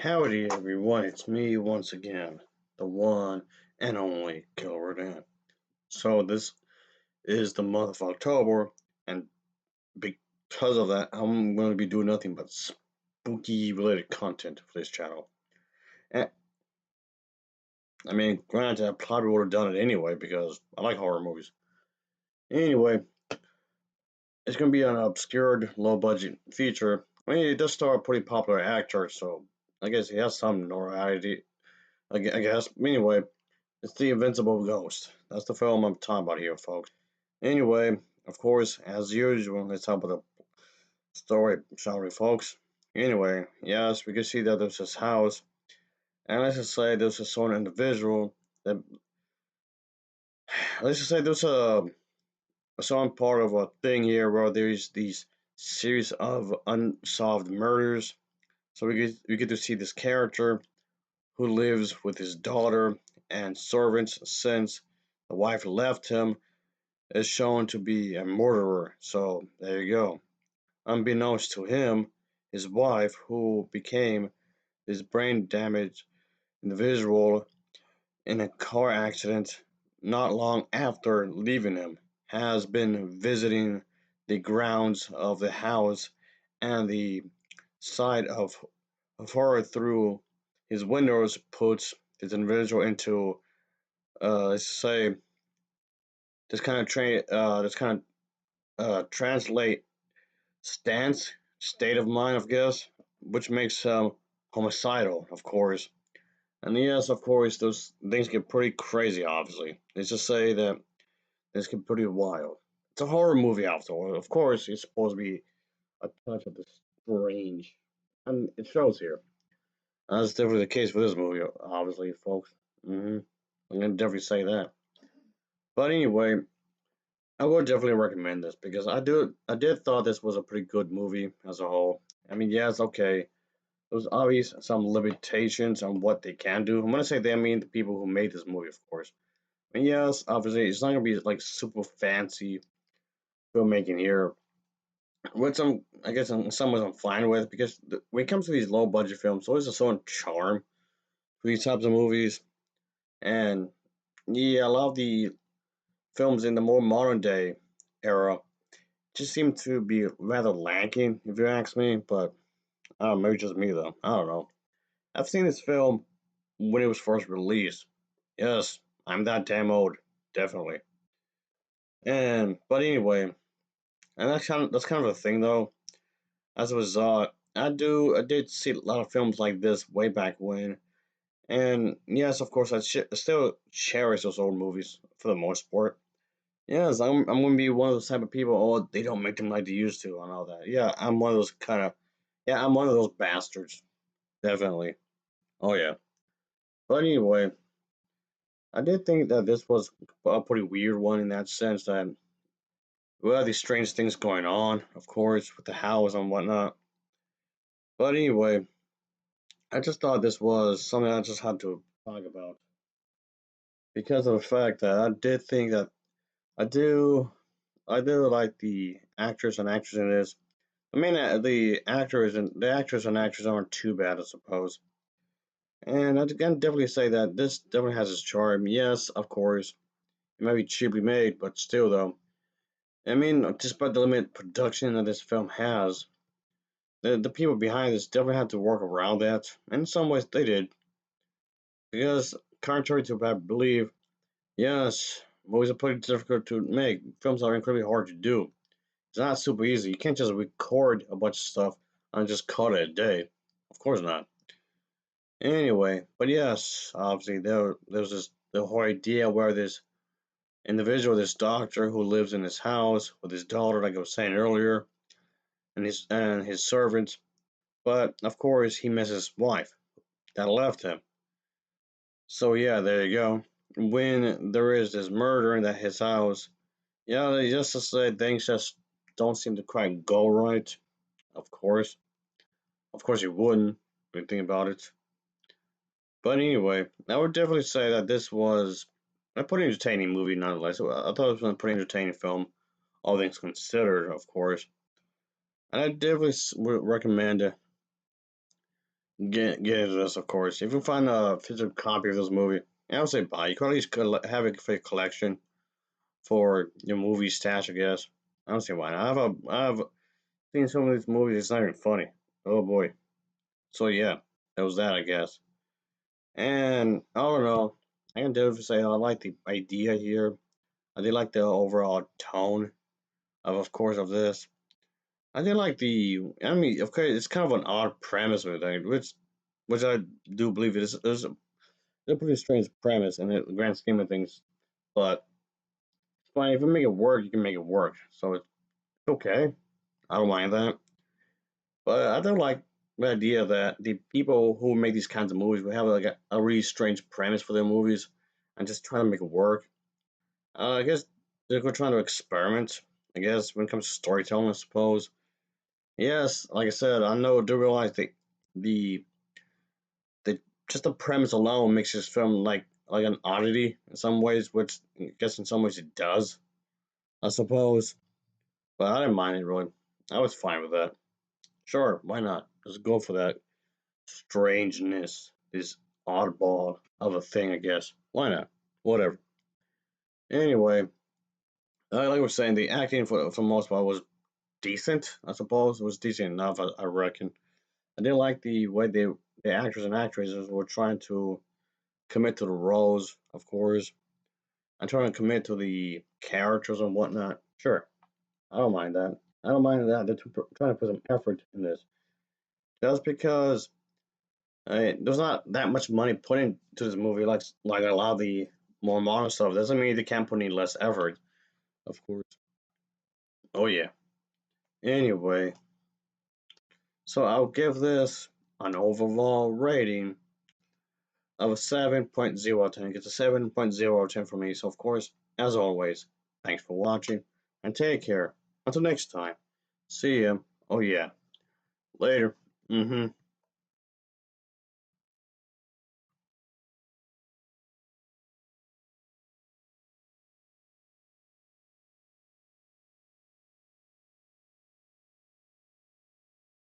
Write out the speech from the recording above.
Howdy everyone, it's me once again, the one and only Killer Dan. So this is the month of October, and because of that, I'm going to be doing nothing but spooky related content for this channel. And, granted, I probably would have done it anyway because I like horror movies. Anyway, it's going to be an obscured, low-budget feature. It does star a pretty popular actor, so I guess he has some notoriety. I guess. Anyway, it's The Invincible Ghost. That's the film I'm talking about here, folks. Anyway, of course, as usual, let's talk about the story, shall we, folks? Anyway, yes, we can see that there's this house, and let's just say there's a certain individual that, let's just say there's a certain part of a thing here where there's these series of unsolved murders. So we get to see this character who lives with his daughter and servants since the wife left him is shown to be a murderer. So there you go. Unbeknownst to him, his wife, who became this brain damaged individual in a car accident not long after leaving him, has been visiting the grounds of the house and the sight of her through his windows puts this individual into let's say this kind of translate stance, state of mind, I guess, which makes him homicidal, of course. And yes, of course, those things get pretty crazy, obviously. Let's just say that this get pretty wild. It's a horror movie, after all. Of course, it's supposed to be a touch of the strange. And it shows here. That's definitely the case for this movie, obviously, folks. I'm going to definitely say that. But anyway, I would definitely recommend this because I did thought this was a pretty good movie as a whole. Yes, okay. There's obvious some limitations on what they can do. When I say they, I mean the people who made this movie, of course. Yes, obviously it's not gonna be like super fancy filmmaking here. With some, I guess, some was I'm fine with because when it comes to these low budget films, there's a certain charm for these types of movies. And yeah, a lot of the films in the more modern day era just seem to be rather lacking, if you ask me. But I don't know, maybe just me though. I don't know. I've seen this film when it was first released. Yes, I'm that damn old, definitely. And but anyway, and that's kind of a thing though. As a result, I did see a lot of films like this way back when, and yes, of course, I still cherish those old movies for the most part. Yes, I'm gonna be one of those type of people. Oh, they don't make them like they used to, and all that. Yeah, I'm one of those kind of. Yeah, I'm one of those bastards, definitely. Oh yeah. But anyway, I did think that this was a pretty weird one in that sense that we had these strange things going on, of course, with the house and whatnot. But anyway, I just thought this was something I just had to talk about because of the fact that I did think that I do I do like the actors and actresses in this. The actors and the actors and actresses aren't too bad, I suppose. And I can definitely say that this definitely has its charm. Yes, of course, it might be cheaply made, but still, though. Despite the limited production that this film has, the people behind this definitely had to work around that. And in some ways, they did. Because, contrary to what I believe, yes, movies are pretty difficult to make. Films are incredibly hard to do. It's not super easy. You can't just record a bunch of stuff and just cut it a day. Of course not. Anyway, but yes, obviously there's this the whole idea where this individual, this doctor who lives in his house with his daughter, like I was saying earlier, and his servants. But of course, he misses his wife that left him. So yeah, there you go. When there is this murder in his house, yeah, just to say things just don't seem to quite go right. Of course, you wouldn't when you think about it. But anyway, I would definitely say that this was a pretty entertaining movie, nonetheless. I thought it was a pretty entertaining film, all things considered, of course. And I definitely would recommend get into this, of course. If you find a physical copy of this movie, I would say buy. You could at least have it for your collection for your movie stash, I guess. I don't see why not. I've seen some of these movies. It's not even funny. Oh boy. So yeah, that was that, I guess. And I don't know. I can definitely say I like the idea here. I did like the overall tone of course, of this. I did like the. I mean, of course, it's kind of an odd premise with it, which I do believe is a pretty strange premise in the grand scheme of things. But it's fine if you make it work, you can make it work. So it's okay. I don't mind that. But I don't like the idea that the people who make these kinds of movies will have like a really strange premise for their movies and just try to make it work. I guess they're trying to experiment. I guess when it comes to storytelling, I suppose. Yes, like I said, I know do realize the the just the premise alone makes this film like an oddity in some ways, which I guess in some ways it does, I suppose. But I didn't mind it really. I was fine with that. Sure, why not? Let's go for that strangeness, this oddball of a thing, I guess. Why not? Whatever. Anyway, like I was saying, the acting for the most part was decent. I suppose it was decent enough. I reckon. I didn't like the way the actors and actresses were trying to commit to the roles, of course. I'm trying to commit to the characters and whatnot. Sure, I don't mind that. I don't mind that they're trying to put some effort in this. Just because there's not that much money put into this movie, like a lot of the more modern stuff, doesn't mean they can't put any less effort. Of course. Oh yeah. Anyway, so I'll give this an overall rating of a 7.0 out of 10. It's a 7.0 out of 10 for me. So of course, as always, thanks for watching and take care. Until next time. See ya. Oh yeah. Later. Mm-hmm.